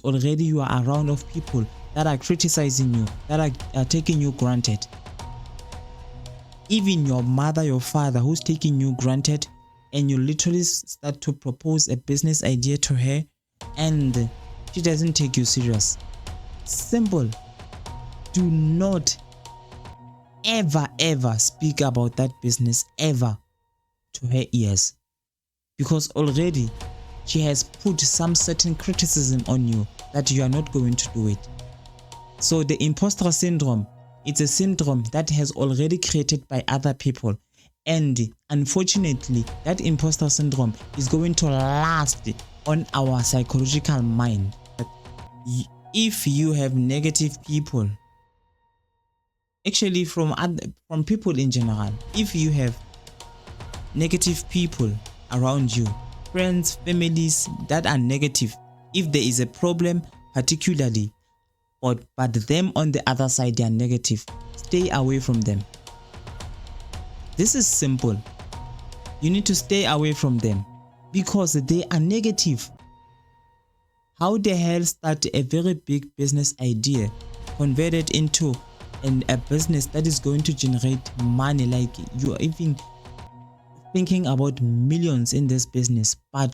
already you are around of people that are criticizing you, that are taking you granted. Even your mother, your father who's taking you granted, and you literally start to propose a business idea to her and she doesn't take you serious. Simple. Do not ever speak about that business ever to her ears, because already she has put some certain criticism on you that you are not going to do it. So the imposter syndrome, it's a syndrome that has already created by other people, and unfortunately that imposter syndrome is going to last on our psychological mind. If you have negative people, actually from people in general, if you have negative people around you, friends, families that are negative, if there is a problem particularly, but them on the other side they are negative, stay away from them. This is simple. You need to stay away from them because they are negative. How the hell start a very big business idea, convert it into a business that is going to generate money, like you are even thinking about millions in this business, but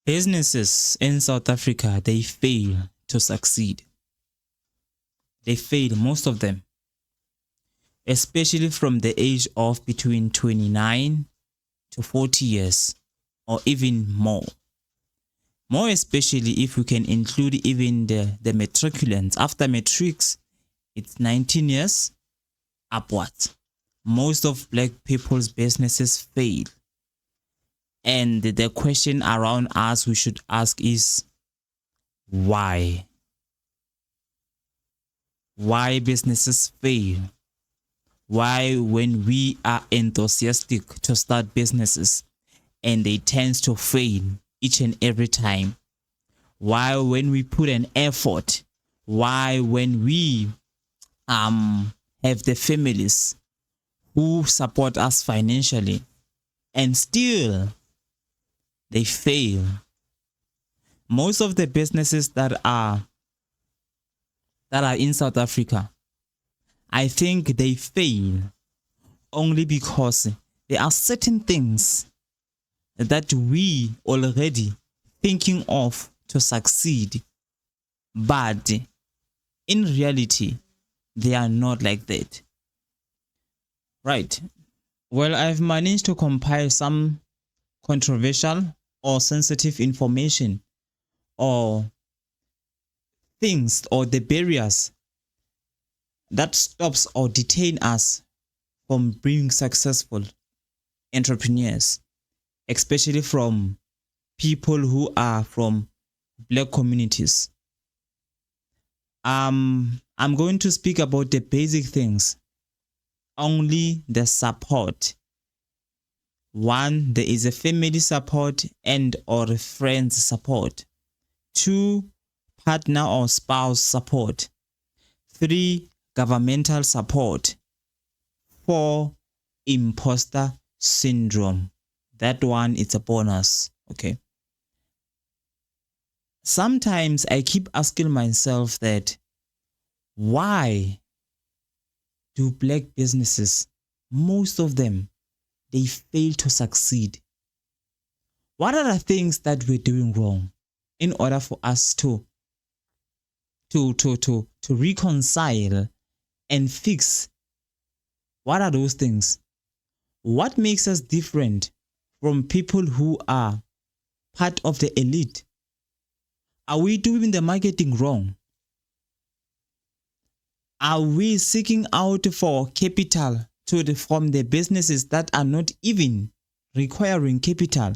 businesses in South Africa, they fail to succeed. They fail, most of them, especially from the age of between 29 to 40 years or even more. More especially if we can include even the matriculants. After matrics, it's 19 years upwards. Most of black people's businesses fail. And the question around us we should ask is, why? Why businesses fail? Why, when we are enthusiastic to start businesses and they tend to fail each and every time? Why, when we put an effort? Why, when we have the families who support us financially and still they fail? Most of the businesses that are in South Africa, I think they fail only because there are certain things that we already thinking of to succeed, but in reality they are not like that. Right. Well, I've managed to compile some controversial or sensitive information or things or the barriers that stops or detain us from being successful entrepreneurs, especially from people who are from black communities. I'm going to speak about the basic things. Only the support. 1, there is a family support and or friends support. 2, partner or spouse support. 3, governmental support. 4, imposter syndrome. That one, it's a bonus. Okay. Sometimes I keep asking myself that, why do black businesses, most of them, they fail to succeed? What are the things that we're doing wrong in order for us to reconcile and fix? What are those things? What makes us different from people who are part of the elite? Are we doing the marketing wrong? Are we seeking out for capital from the businesses that are not even requiring capital?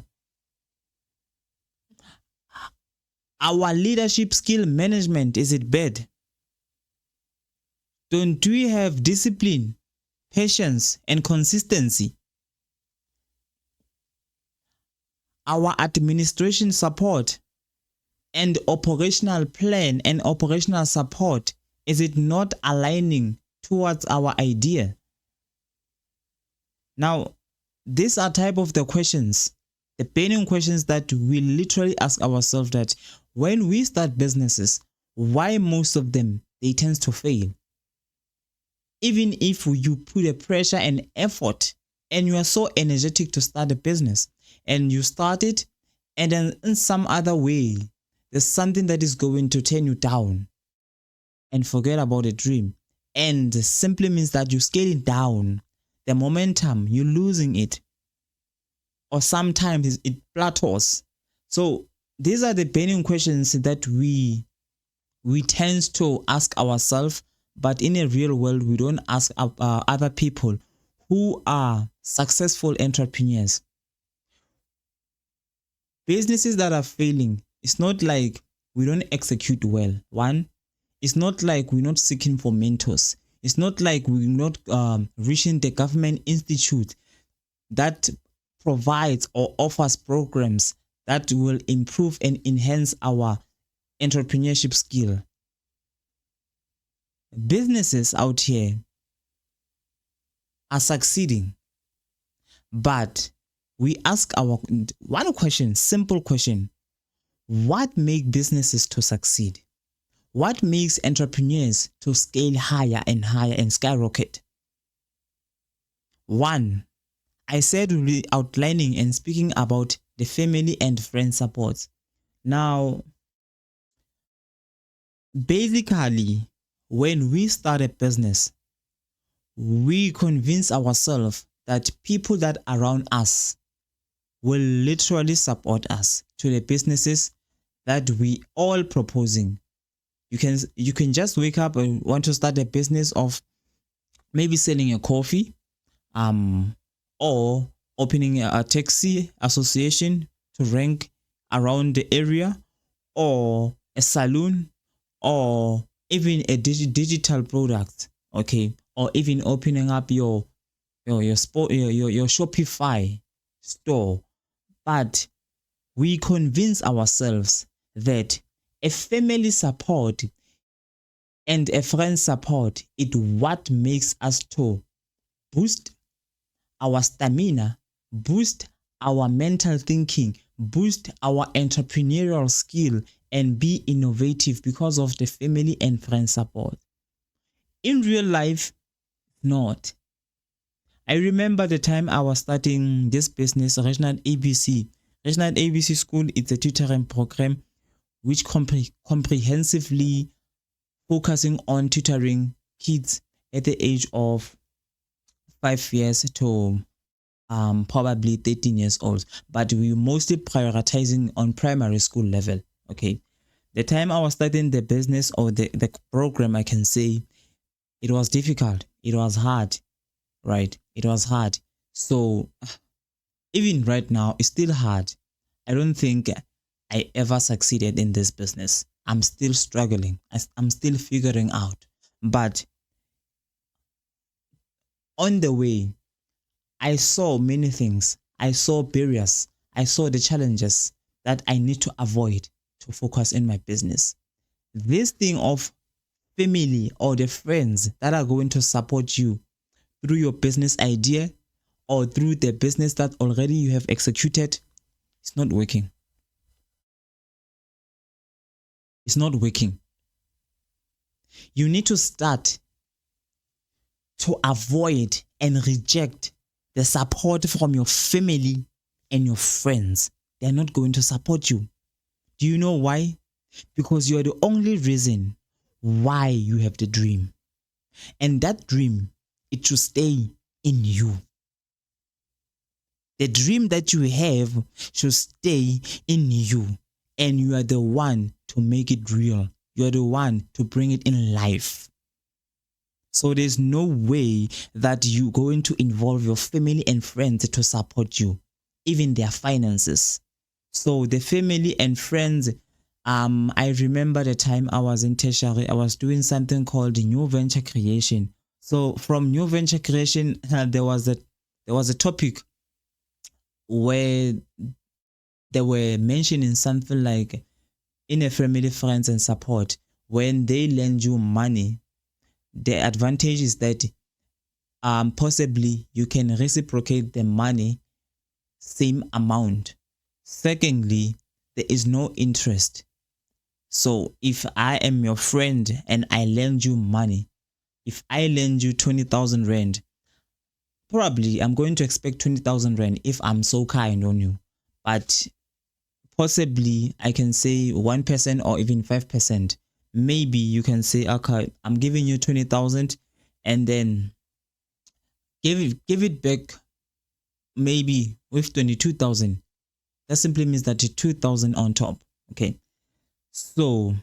Our leadership skill management, is it bad? Don't we have discipline, patience, and consistency? Our administration support and operational plan and operational support, is it not aligning towards our idea. Now, these are type of the questions, the burning questions that we literally ask ourselves, that when we start businesses, why most of them, they tend to fail. Even if you put a pressure and effort and you are so energetic to start a business and you start it, and then in some other way, there's something that is going to turn you down and forget about the dream. And simply means that you're scaling down the momentum, you're losing it. Or sometimes it plateaus. So these are the burning questions that we tend to ask ourselves, but in a real world, we don't ask other people who are successful entrepreneurs. Businesses that are failing, it's not like we don't execute well. One, it's not like we're not seeking for mentors. It's not like we're not reaching the government institute that provides or offers programs that will improve and enhance our entrepreneurship skill. Businesses out here are succeeding, but we ask our one question, simple question: what makes businesses to succeed? What makes entrepreneurs to scale higher and higher and skyrocket? One, I said we'll be outlining and speaking about the family and friend support. Now, basically, when we start a business, we convince ourselves that people that are around us will literally support us to the businesses that we all proposing. You can just wake up and want to start a business of maybe selling a coffee, or opening a taxi association to rank around the area, or a salon, or even a digital product, okay, or even opening up your Shopify store. But we convince ourselves that a family support and a friend support is what makes us to boost our stamina, boost our mental thinking, boost our entrepreneurial skill, and be innovative because of the family and friend support. In real life, not. I remember the time I was starting this business, Regional ABC. Regional ABC School is a tutoring program which comprehensively focusing on tutoring kids at the age of 5 years to probably 13 years old, but we mostly prioritizing on primary school level. Okay, the time I was starting the business or the program, I can say it was difficult, it was hard, right? It was hard. So even right now, it's still hard. I don't think I ever succeeded in this business. I'm still struggling. I'm still figuring out. But on the way, I saw many things. I saw barriers. I saw the challenges that I need to avoid to focus in my business. This thing of family or the friends that are going to support you through your business idea or through the business that already you have executed, it's not working. It's not working. You need to start to avoid and reject the support from your family and your friends. They are not going to support you. Do you know why? Because you are the only reason why you have the dream. And that dream, it should stay in you. The dream that you have should stay in you. And you are the one to make it real. You are the one to bring it in life. So there's no way that you're going to involve your family and friends to support you, even their finances. So the family and friends, I remember the time I was in tertiary, I was doing something called new venture creation. So from new venture creation, there was a topic where they were mentioning something like in a family, friends, and support. When they lend you money, the advantage is that possibly you can reciprocate the money same amount. Secondly, there is no interest. So if I am your friend and I lend you money, if I lend you 20,000 rand, probably I'm going to expect 20,000 rand if I'm so kind on you. But possibly I can say 1% or even 5%. Maybe you can say, okay, I'm giving you 20,000 and then give it back maybe with 22,000. That simply means that 2,000 on top. Okay. So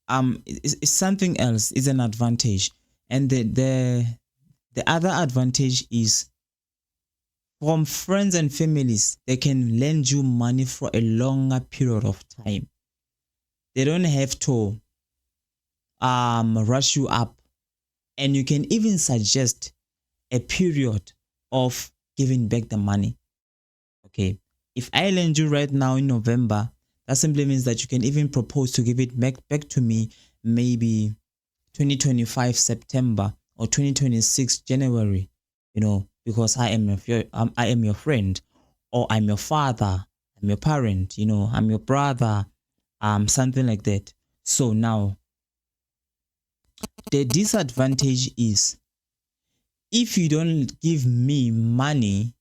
it's something else. It's an advantage. And the other advantage is from friends and families, they can lend you money for a longer period of time. They don't have to rush you up, and you can even suggest a period of giving back the money. Okay, if I lend you right now in November, that simply means that you can even propose to give it back to me maybe 2025 September or 2026 January, because I am your friend, or I'm your father, I'm your parent, I'm your brother, something like that. So now the disadvantage is if you don't give me money,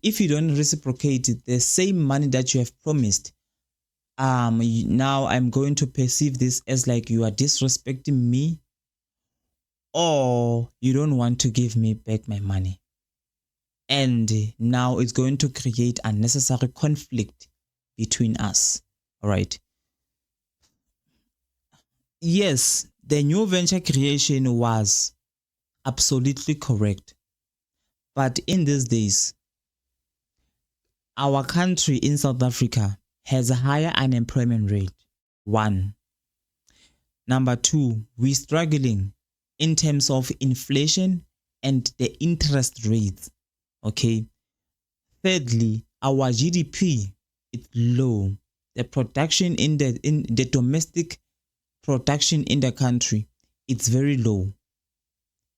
if you don't reciprocate the same money that you have promised, now I'm going to perceive this as like you are disrespecting me, or you don't want to give me back my money. And now it's going to create unnecessary conflict between us. All right. Yes, the new venture creation was absolutely correct. But in these days, our country in South Africa has a higher unemployment rate. One. Number two, we're struggling in terms of inflation and the interest rates. Okay. Thirdly, our GDP is low. The production in the domestic production in the country, it's very low.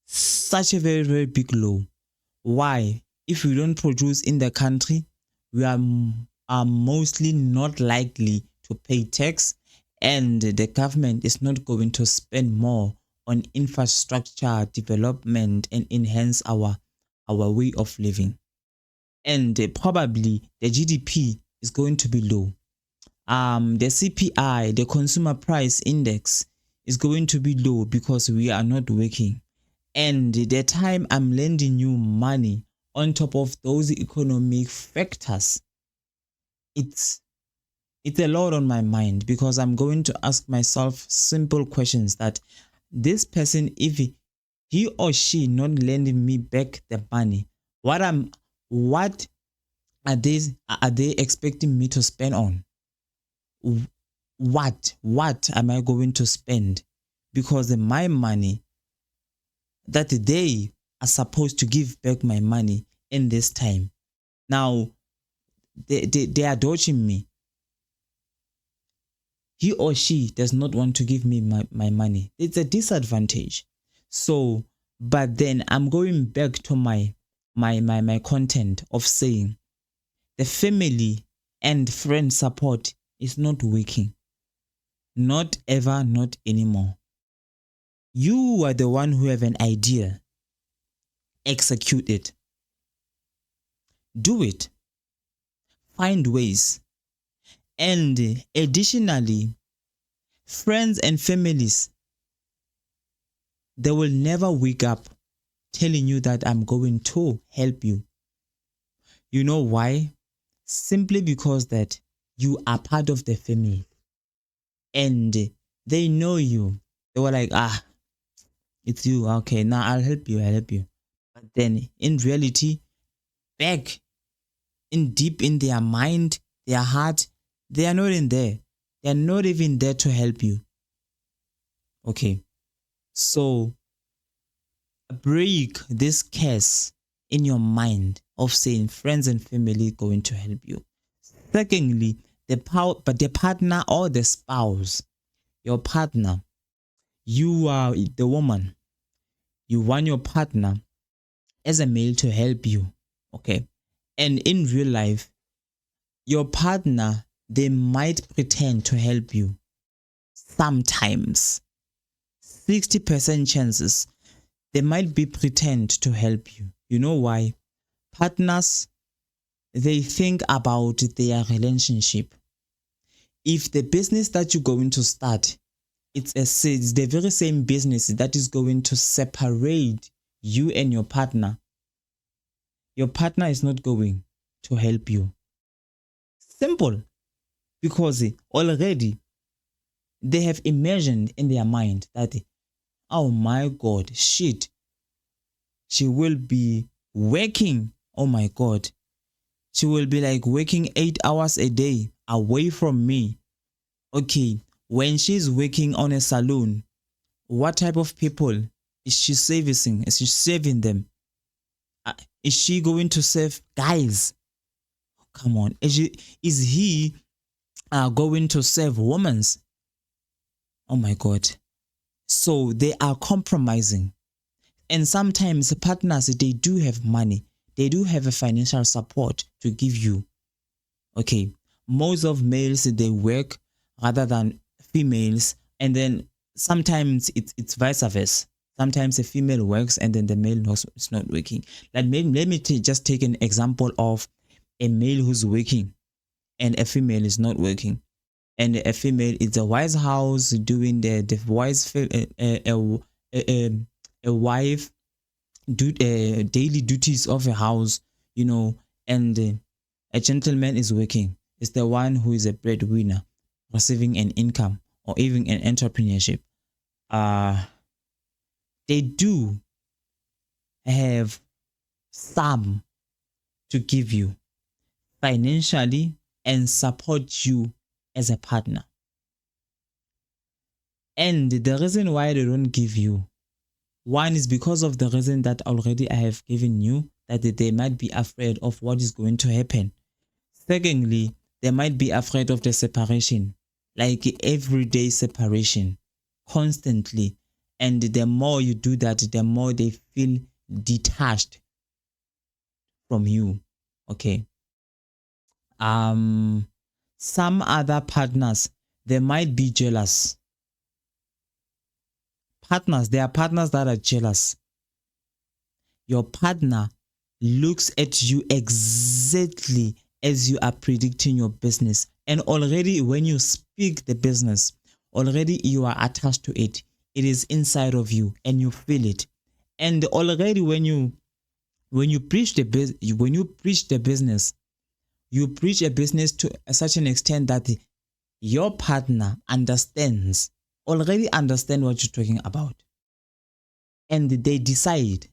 Such a very, very big low. Why? If we don't produce in the country, we are mostly not likely to pay tax, and the government is not going to spend more on infrastructure development and enhance our way of living. And probably the GDP is going to be low. The CPI, the consumer price index, is going to be low because we are not working. And the time I'm lending you money on top of those economic factors, it's a lot on my mind, because I'm going to ask myself simple questions that this person, if he or she not lending me back the money, what are they expecting me to spend on? What am I going to spend? Because my money that they are supposed to give back my money in this time. Now they are dodging me. He or she does not want to give me my money. It's a disadvantage. So, but then I'm going back to my content of saying the family and friend support is not working. Not ever, not anymore. You are the one who have an idea. Execute it. Do it. Find ways. And additionally, friends and families, they will never wake up telling you that I'm going to help you. You know why? Simply because that you are part of the family. And they know you. They were like, it's you. Okay, now I'll help you. But then in reality, back in deep in their mind, their heart, they are not in there. They are not even there to help you. Okay. So break this curse in your mind of saying friends and family going to help you. Secondly, the partner or the spouse, your partner, You are the woman. You want your partner as a male to help you. Okay. And in real life, your partner, they might pretend to help you. Sometimes 60% chances they might be pretend to help you. You know why? Partners, they think about their relationship. If the business that you're going to start, it's the very same business that is going to separate you and your partner is not going to help you. Simple. Because already they have imagined in their mind that, oh my God, shit, she will be working. Oh my God, she will be like working 8 hours a day away from me. Okay, when she's working on a salon, what type of people is she servicing? Is she serving them? Is she going to serve guys? Come on, is he going to serve women? Oh my God. So they are compromising. And sometimes partners, they do have money. They do have a financial support to give you. Okay. Most of males, they work rather than females. And then sometimes it's vice versa. Sometimes a female works and then the male is not working. Like let me just take an example of a male who's working and a female is not working. And a female is a wise house doing the wise a wife do daily duties of a house, and a gentleman is working. It's the one who is a breadwinner, receiving an income or even an entrepreneurship. They do have some to give you financially and support you as a partner. And the reason why they don't give you, one is because of the reason that already I have given you, that they might be afraid of what is going to happen. Secondly, they might be afraid of the separation, like everyday separation, constantly. And the more you do that, the more they feel detached from you. Okay. Some other partners, they might be jealous. There are partners that are jealous. Your partner looks at you exactly as you are predicting your business. And already when you speak the business, already you are attached to it. It is inside of you and you feel it. And already when you preach the business, you preach a business to such an extent that your partner already understand what you're talking about. And they decide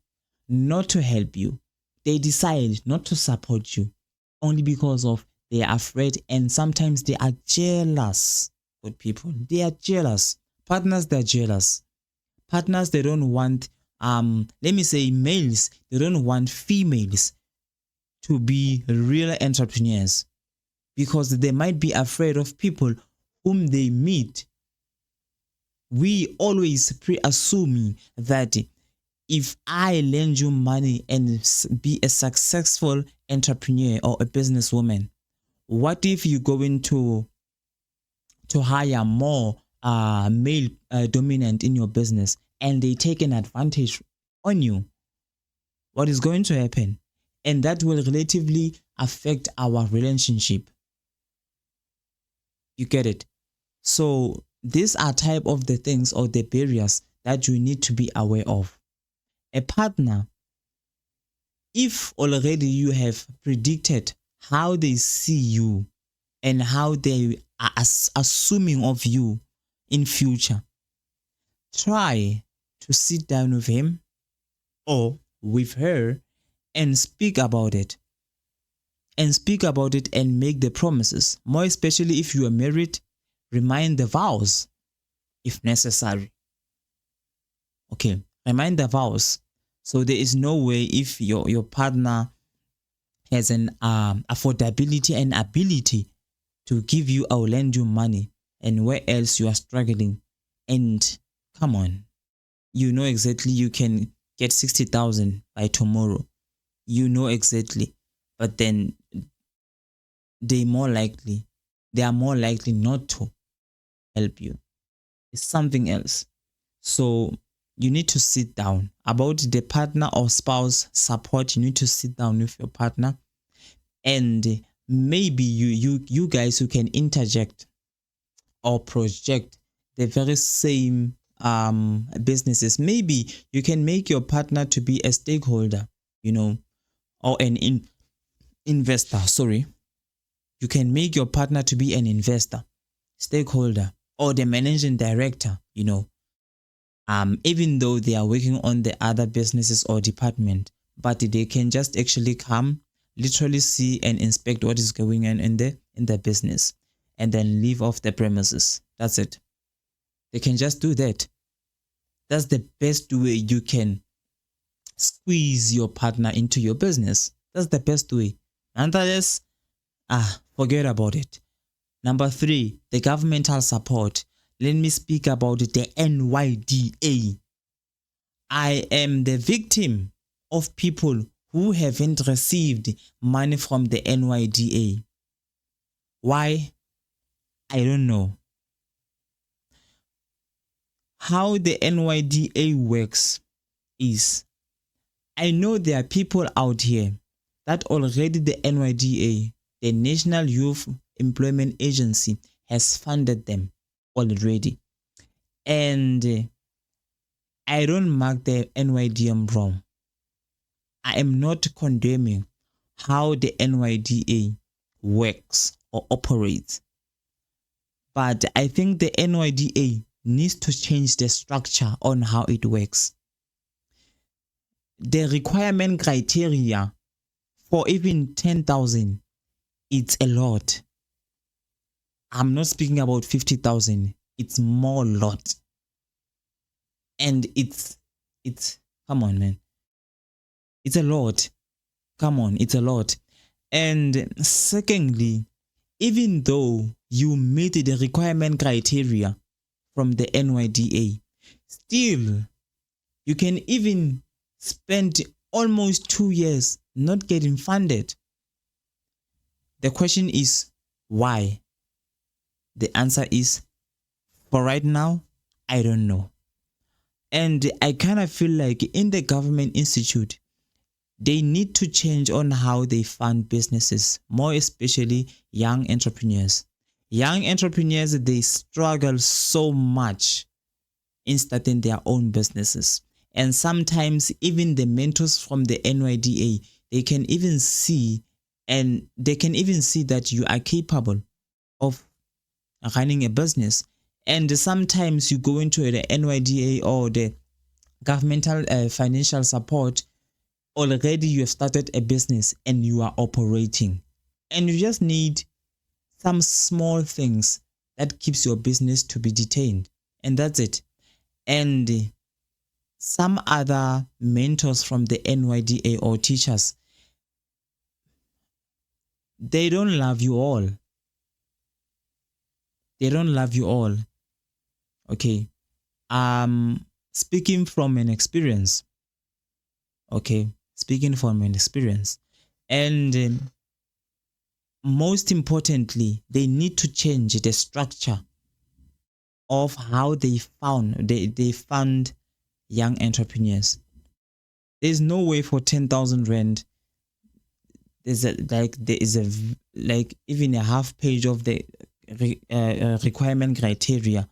not to help you. They decide not to support you only because of they are afraid, and sometimes they are jealous. Good people, they are jealous. Partners, they're jealous. Partners, they don't want, let me say males, they don't want females to be real entrepreneurs because they might be afraid of people whom they meet. We always pre-assuming that if I lend you money and be a successful entrepreneur or a businesswoman, what if you're going to hire more male dominant in your business and they take an advantage on you? What is going to happen? And that will relatively affect our relationship. You get it? So these are type of the things or the barriers that you need to be aware of. A partner, if already you have predicted how they see you and how they are assuming of you in future, try to sit down with him or with her and speak about it. And make the promises. More especially if you are married, remind the vows if necessary. Okay, remind the vows. So there is no way if your partner has an affordability and ability to give you or lend you money, and where else you are struggling, and come on. You know exactly you can get 60,000 by tomorrow. You know exactly. But then they are more likely not to help you. It's something else. So you need to sit down. About the partner or spouse support, you need to sit down with your partner, and maybe you guys who can interject or project the very same businesses. Maybe you can make your partner to be a stakeholder, or an investor. Sorry, you can make your partner to be an investor, stakeholder, or the managing director. Even though they are working on the other businesses or department, but they can just actually come, literally see and inspect what is going on in the business, and then leave off the premises. That's it. They can just do that. That's the best way you can squeeze your partner into your business. That's the best way. Nonetheless, forget about it. Number 3, the governmental support. Let me speak about the NYDA. I am the victim of people who haven't received money from the NYDA. Why? I don't know. How the NYDA works is, I know there are people out here that already the NYDA, the National Youth Employment Agency, has funded them already. And I don't mark the NYDA wrong. I am not condemning how the NYDA works or operates. But I think the NYDA needs to change the structure on how it works. The requirement criteria for even 10,000, it's a lot. I'm not speaking about 50,000. It's more lot. And it's come on, man. It's a lot. Come on, it's a lot. And secondly, even though you meet the requirement criteria from the NYDA, still you can even spend almost 2 years not getting funded. The question is, why? The answer is, for right now, I don't know. And I kind of feel like in the government institute, they need to change on how they fund businesses, more especially young entrepreneurs. Young entrepreneurs, they struggle so much in starting their own businesses. And sometimes even the mentors from the NYDA, they can even see that you are capable of running a business. And sometimes you go into the NYDA or the governmental financial support, already you have started a business and you are operating. And you just need some small things that keeps your business to be detained. And that's it. And some other mentors from the NYDA or teachers, they don't love you all. They don't love you all. Okay. Speaking from an experience. Okay. Speaking from an experience. And most importantly, they need to change the structure of how they fund young entrepreneurs. There's no way for 10,000 rand. There is even a half page of the requirement criteria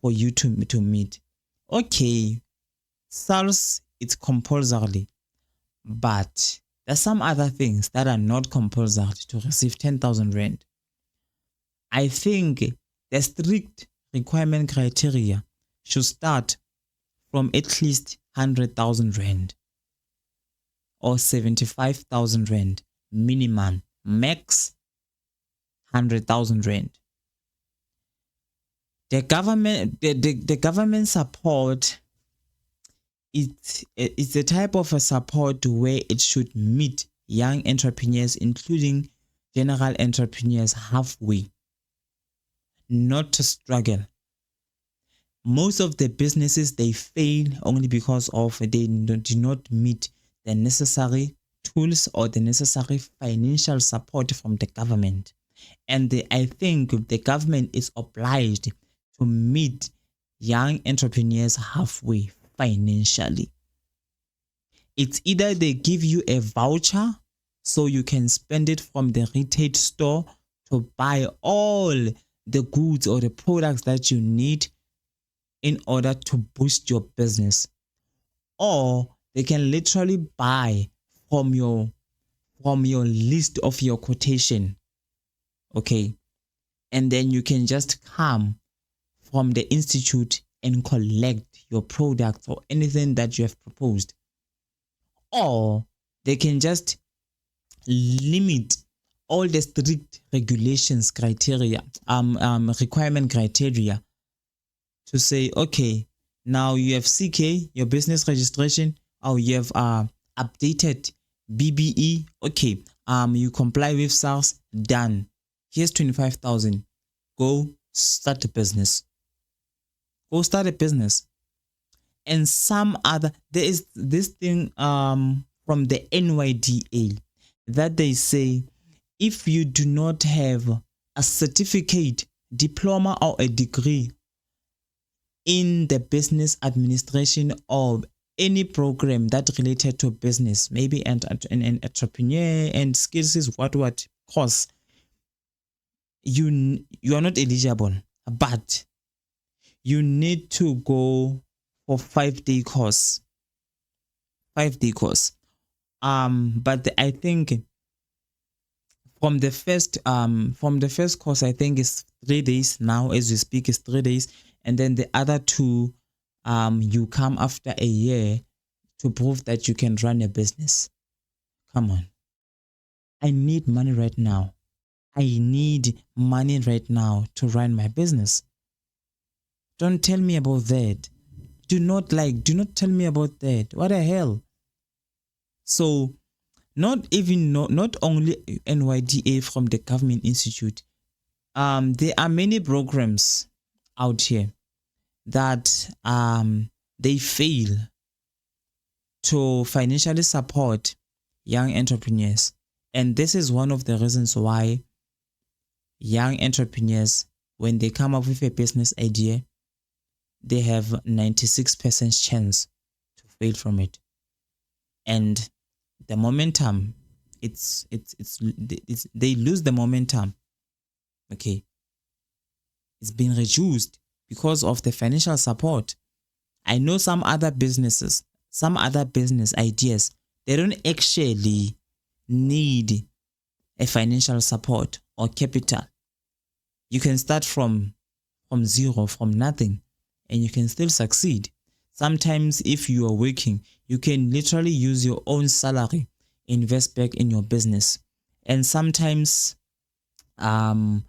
for you to meet. Okay, SARS, it's compulsory, but there's some other things that are not compulsory to receive 10,000 rand. I think the strict requirement criteria should start from at least 100,000 rand or 75,000 rand minimum, max 100,000 rand. The government support, it's a type of a support where it should meet young entrepreneurs, including general entrepreneurs, halfway, not to struggle. Most of the businesses, they fail only because of they do not meet the necessary tools or the necessary financial support from the government. And I think the government is obliged to meet young entrepreneurs halfway financially. It's either they give you a voucher so you can spend it from the retail store to buy all the goods or the products that you need in order to boost your business, or they can literally buy from your list of your quotation, okay, and then you can just come from the institute and collect your products or anything that you have proposed. Or they can just limit all the strict regulations criteria, requirement criteria, to say, okay, now you have CK, your business registration, or you have updated BBE, okay, you comply with SARS, done. Here's 25,000. Go start a business. Go start a business. And some other, there is this thing from the NYDA that they say, if you do not have a certificate, diploma, or a degree in the business administration or any program that related to business, maybe an entrepreneur and skills is what course, you are not eligible, but you need to go for 5-day course. 5-day course. But I think from the first course, I think it's 3 days now as we speak, is 3 days, and then the other 2 you come after a year to prove that you can run a business. Come on. I need money right now. I need money right now to run my business. Don't tell me about that. Do not tell me about that. What the hell? So not only NYDA from the government institute, there are many programs out here that they fail to financially support young entrepreneurs. And this is one of the reasons why young entrepreneurs, when they come up with a business idea, they have 96% chance to fail from it. And the momentum, they lose the momentum. Okay. It's been reduced because of the financial support. I know some other business ideas, they don't actually need a financial support or capital. You can start from zero, from nothing, and you can still succeed. Sometimes if you are working, you can literally use your own salary, invest back in your business. And sometimes you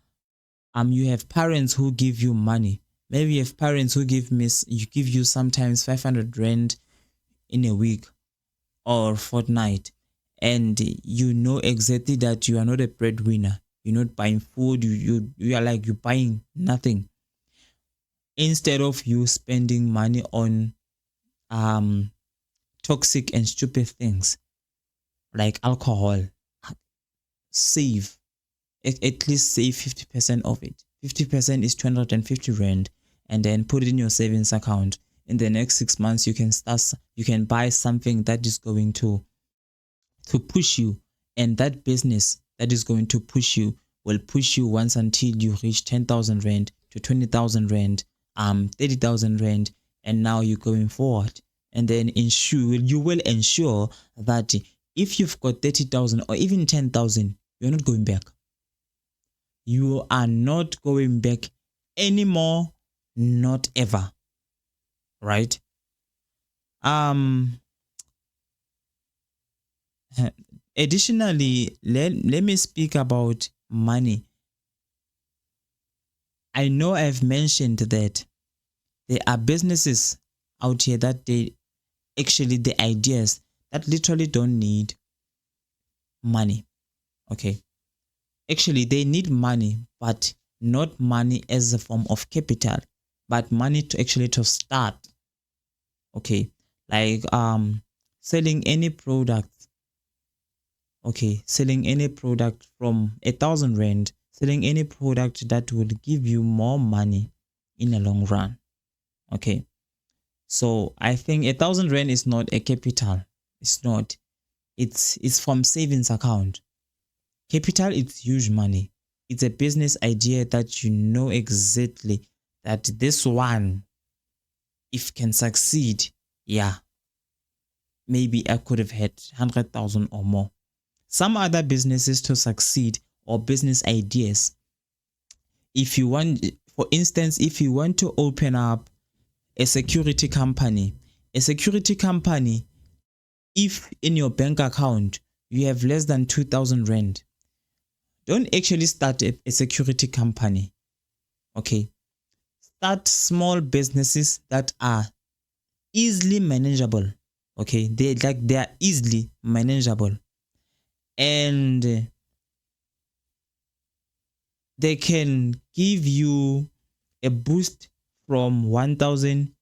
have parents who give you money. Maybe you have parents who give you sometimes 500 rand in a week or fortnight, and you know exactly that you are not a breadwinner. You're not buying food. You are like, you're buying nothing. Instead of you spending money on toxic and stupid things like alcohol, save at least save 50% of it. 50% is 250 rand, and then put it in your savings account. In the next 6 months, you can buy something that is going to push you, and that business that is going to push you will push you once until you reach 10,000 rand to 20,000 rand, 30,000 rand, and now you're going forward. And then you will ensure that if you've got 30,000 or even 10,000, you're not going back. You are not going back anymore, not ever. Right? Additionally, let me speak about money. I know I've mentioned that there are businesses out here that the ideas that literally don't need money. Okay. Actually, they need money, but not money as a form of capital, but money to actually to start. Okay, like selling any product. Okay, selling any product from 1,000 rand, selling any product that will give you more money in a long run. Okay, so I think 1,000 rand is not a capital. It's not. It's from savings account. Capital is huge money. It's a business idea that you know exactly that this one, if can succeed, yeah, maybe I could have had 100,000 or more. Some other businesses to succeed or business ideas, if you want, for instance, if you want to open up a security company, if in your bank account you have less than 2,000 rand, don't actually start a security company. Okay, start small businesses that are easily manageable. Okay, they are easily manageable, and they can give you a boost from 1,000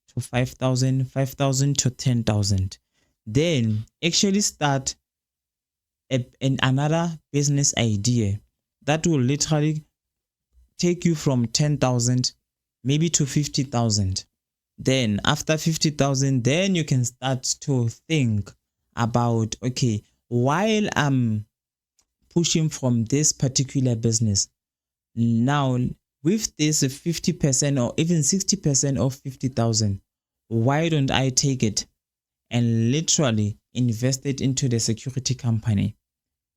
to 5,000, 5,000 to 10,000. Then actually start another business idea that will literally take you from 10,000 maybe to 50,000. Then after 50,000, then you can start to think about, okay, while I'm pushing from this particular business, now with this 50% or even 60% of 50,000, why don't I take it and literally invest it into the security company?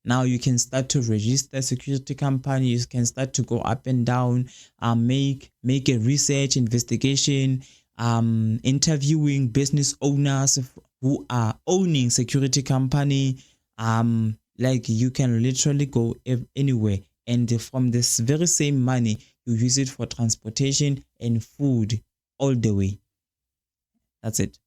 Now you can start to register security company. You can start to go up and down, make a research investigation, interviewing business owners who are owning security company. Like you can literally go anywhere, and from this very same money, you use it for transportation and food all the way. That's it.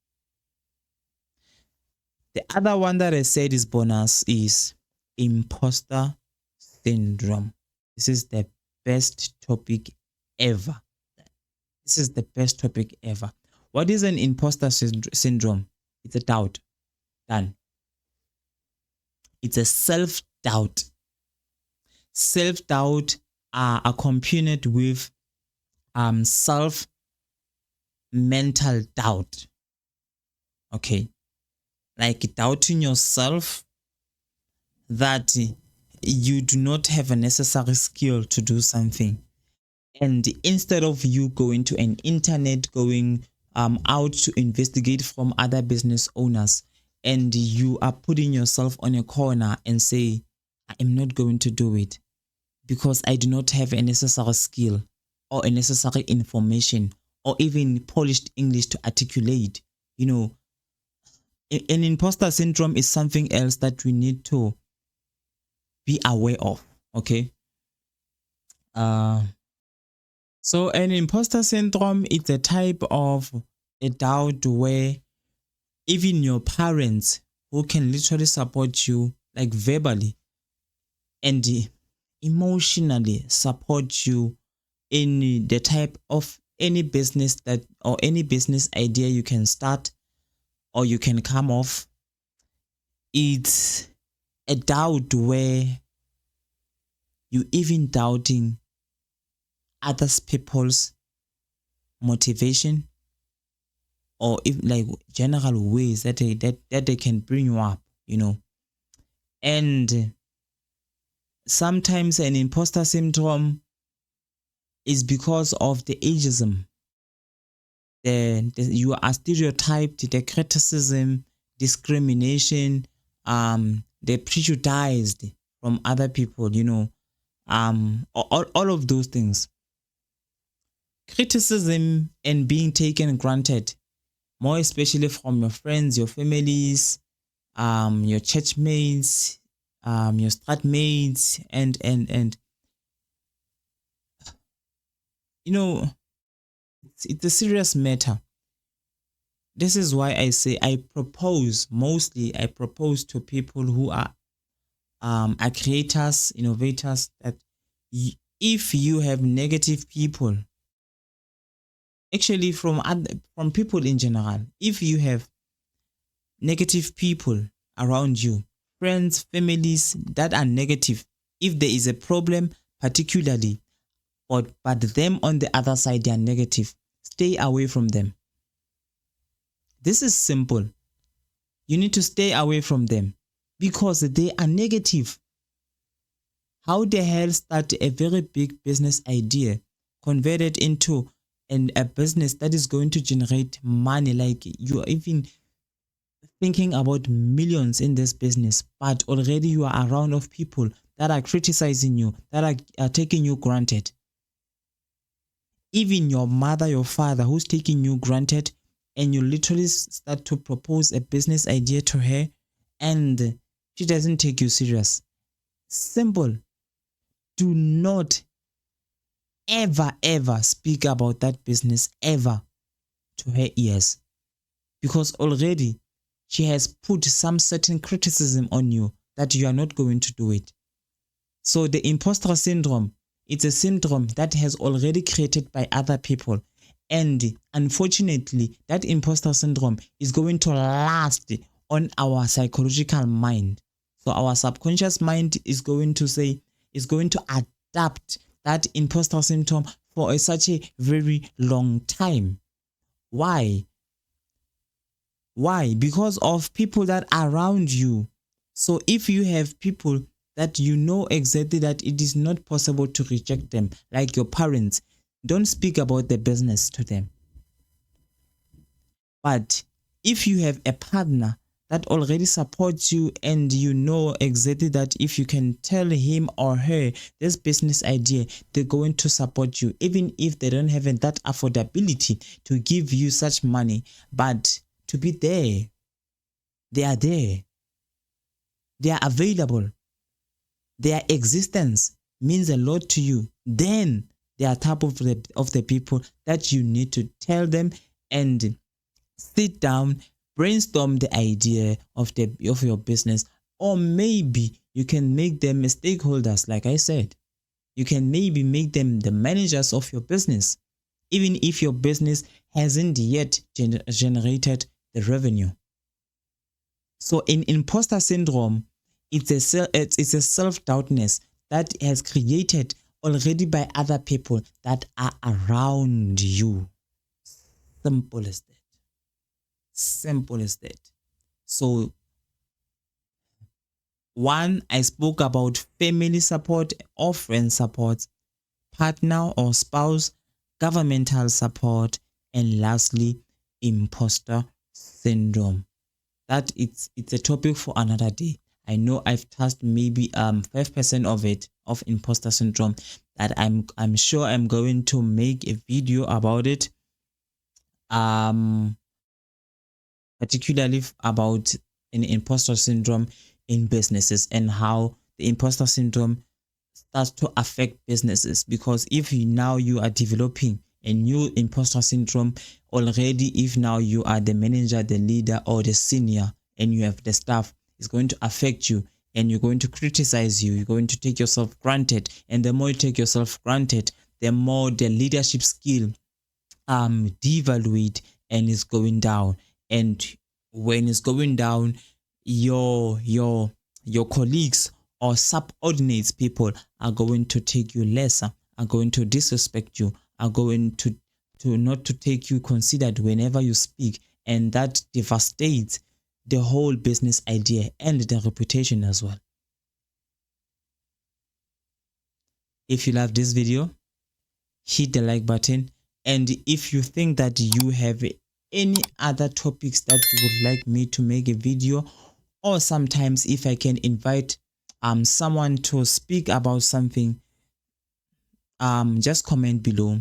The other one that I said is bonus is imposter syndrome. This is the best topic ever. This is the best topic ever. What is an imposter syndrome? It's a doubt. Done. It's a self-doubt. Self-doubt are accompanied with self-mental doubt. Okay. Like doubting yourself that you do not have a necessary skill to do something. And instead of you going to an internet, going out to investigate from other business owners, and you are putting yourself on a corner and say, I am not going to do it because I do not have a necessary skill or a necessary information or even polished English to articulate. You know, an imposter syndrome is something else that we need to be aware of. Okay. So an imposter syndrome is a type of a doubt where even your parents, who can literally support you like verbally and emotionally support you in the type of any business that or any business idea you can start or you can come off, it's a doubt where you even doubting others people's motivation or if like general ways that they can bring you up, you know. And sometimes an imposter syndrome is because of the ageism. You are stereotyped, the criticism, discrimination, the prejudiced from other people, you know, all of those things. Criticism and being taken granted, more especially from your friends, your families, your church mates, your strat mates, and you know, it's a serious matter. This is why I say I propose to people who are creators, innovators, that if you have negative people actually from people in general. If you have negative people around you, friends, families that are negative, if there is a problem particularly, but them on the other side they are negative, stay away from them. This is simple. You need to stay away from them because they are negative. How the hell start a very big business idea, convert it into a business that is going to generate money, like you are even thinking about millions in this business, but already you are around of people that are criticizing you, that are taking you granted. Even your mother, your father who's taking you granted, and you literally start to propose a business idea to her and she doesn't take you serious. Simple. Do not ever speak about that business ever to her ears, because already she has put some certain criticism on you that you are not going to do it. So the imposter syndrome, it's a syndrome that has already created by other people, and unfortunately that imposter syndrome is going to last on our psychological mind. So our subconscious mind is going to adapt that imposter syndrome for such a very long time. Why? Because of people that are around you. So if you have people that you know exactly that it is not possible to reject them, like your parents, don't speak about the business to them. But if you have a partner that already supports you and you know exactly that if you can tell him or her this business idea, they're going to support you, even if they don't have that affordability to give you such money, but to be there. They are there. They are available. Their existence means a lot to you. Then they are type of the people that you need to tell them and sit down, brainstorm the idea of your business, or maybe you can make them stakeholders. Like I said, you can maybe make them the managers of your business, even if your business hasn't yet generated the revenue. So in imposter syndrome, it's a self-doubtness that has created already by other people that are around you. Simple as that. Simple as that. So one, I spoke about family support or friend support, partner or spouse, governmental support, and lastly, imposter syndrome. That it's a topic for another day. I know I've touched maybe 5% of it, of imposter syndrome, that I'm sure I'm going to make a video about it, particularly about an imposter syndrome in businesses and how the imposter syndrome starts to affect businesses. Because if now you are developing a new imposter syndrome already, if now you are the manager, the leader, or the senior, and you have the staff, it's going to affect you and you're going to criticize you. You're going to take yourself granted, and the more you take yourself granted, the more the leadership skill devaluate and is going down. And when it's going down, your colleagues or subordinates people are going to take you lesser, are going to disrespect you, are going to not to take you considered whenever you speak, and that devastates the whole business idea and the reputation as well. If you love this video, hit the like button, and if you think that you have any other topics that you would like me to make a video, or sometimes if I can invite someone to speak about something, just comment below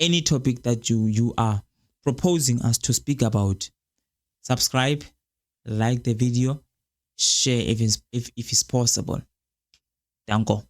any topic that you are proposing us to speak about. Subscribe, like the video, share if it's possible. Danko.